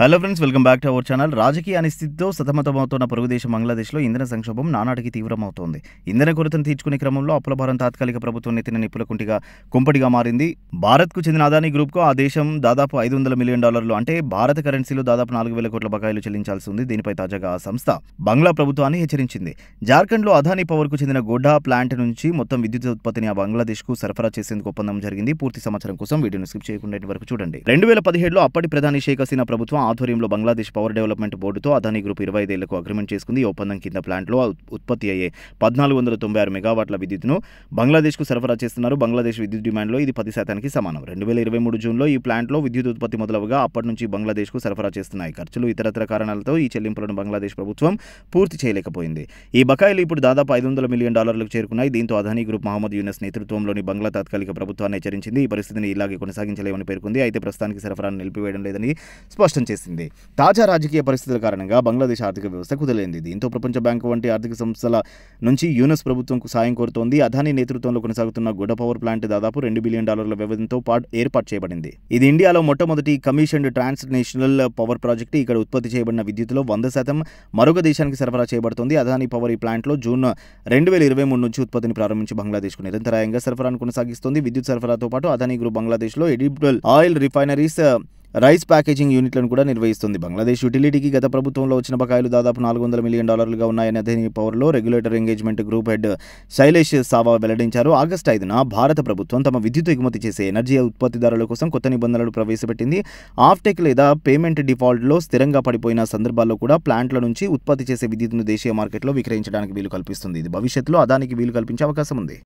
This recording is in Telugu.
Hello friends, welcome back to our channel. రాజకీయ అనిశ్చితితో సతమతమవుతున్న పొరుగు దేశం బంగ్లాదేశ్లో ఇంధన సంక్షోభం నానాటికి తీవ్రమవుతోంది. ఇంధన కొరతను తీర్చుకునే క్రమంలో అప్పుల భారం తాత్కాలిక ప్రభుత్వం నెత్తిన నిప్పుల కుంపటిగా మారింది. భారత్కు చెందిన అదానీ గ్రూప్కు ఆ దేశం దాదాపు $500 మిలియన్ అంటే భారత కరెన్సీలో దాదాపు 4,000 కోట్ల బకాయిలు చెల్లించాల్సి ఉంది. దీనిపై తాజాగా ఆ సంస్థ బంగ్లా ప్రభుత్వాన్ని హెచ్చరించింది. జార్ఖండ్లో అదానీ పవర్కు చెందిన గోడా ప్లాంట్ నుంచి మొత్తం విద్యుత్ ఉత్పత్తిని ఆ బంగ్లాదేశ్కు సరఫరా చేసేందుకు ఒప్పందం జరిగింది. పూర్తి సమాచారం కోసం వీడియోను స్కిప్ చేయకుండా వరకు చూడండి. 2017లో అప్పటి ప్రధాని షేక్ హసీనా ప్రభుత్వం ఆధ్వర్యంలో బంగ్లాదేశ్ పవర్ డెవలప్మెంట్ బోర్డుతో అదానీ గ్రూప్ 25 ఏళ్లకు అగ్రిమెంట్ చేసుకుంది. ఈ ఒప్పందం కింద ప్లాంట్లో ఉత్పత్తి అయ్యే 1496 మెగావాట్ల విద్యుత్తును బంగ్లాదేశ్కు సరఫరా చేస్తున్నారు. బంగ్లాదేశ్ విద్యుత్ డిమాండ్లో ఇది 10% సమానం. 2023 జూన్లో ఈ ప్లాంట్లో విద్యుత్ ఉత్పత్తి మొదలవగా అప్పటి నుంచి బంగ్లాదేశ్కు సరఫరా చేస్తున్నాయి. ఖర్చులు ఇతరత్ర కారణాలతో ఈ చెల్లింపులను బంగ్లాదేశ్ ప్రభుత్వం పూర్తి చేయలేకపోయింది. ఈ బకాయిలు ఇప్పుడు దాదాపు $500 మిలియన్ చేరుకున్నాయి. దీంతో అదానీ గ్రూప్ మహమ్మద్ యూనస్ నేతృత్వంలోని బంగ్లా తాత్కాలిక ప్రభుత్వాన్ని హెచ్చరించింది. ఈ పరిస్థితిని ఇలాగే కొనసాగించలేమని పేర్కొంది. అయితే ప్రస్తుతానికి సరఫరాను నిలిపివేయడం లేదని స్పష్టం చేసింది. తాజా రాజకీయ పరిస్థితుల కారణంగా బంగ్లాదేశ్ ఆర్థిక వ్యవస్థ కుదలేంది. దీంతో ప్రపంచ బ్యాంకు వంటి ఆర్థిక సంస్థల నుంచి యూనస్ ప్రభుత్వంకు సాయం కోరుతోంది. అదానీ నేతృత్వంలో కొనసాగుతున్న గోడా పవర్ ప్లాంట్ దాదాపు $2 బిలియన్ వ్యవధితో ఏర్పాటు చేయబడింది. ఇది ఇండియాలో మొట్టమొదటి కమిషన్డ్ ట్రాన్స్నేషనల్ పవర్ ప్రాజెక్టు. ఇక్కడ ఉత్పత్తి చేయబడిన విద్యుత్తులో 100% మరొక దేశానికి సరఫరా చేయబడుతోంది. అదానీ పవర్ ఈ ప్లాంట్లో జూన్ 2023 నుంచి ఉత్పత్తిని ప్రారంభించి బంగ్లాదేశ్కు నిరంతరాయంగా సరఫరాను కొనసాగిస్తోంది. విద్యుత్ సరఫరాతో పాటు అదానీ గ్రూప్ బంగ్లాదేశ్లో edible oil refineries, rice packaging యూనిట్లను కూడా నిర్వహిస్తుంది. బంగ్లాదేశ్ యూటిలిటీకి గత ప్రభుత్వంలో వచ్చిన బకాయిలు దాదాపు $400 మిలియన్ ఉన్నాయని అదానీ పవర్లో regulator engagement group head Shailesh Sawa వెల్లడించారు. ఆగస్టు 5న భారత ప్రభుత్వం తమ విద్యుత్ ఎగుమతి చేసే ఎనర్జీ ఉత్పత్తిదారుల కోసం కొత్త నిబంధనలు ప్రవేశపెట్టింది. ఆఫ్టెక్ లేదా పేమెంట్ డిఫాల్ట్లో స్థిరంగా పడిపోయిన సందర్భాల్లో కూడా ప్లాంట్ల నుంచి ఉత్పత్తి చేసే విద్యుత్తును దేశీయ మార్కెట్లో విక్రయించడానికి వీలు కల్పిస్తుంది. ఇది భవిష్యత్తులో అదానికి వీలు కల్పించే అవకాశం ఉంది.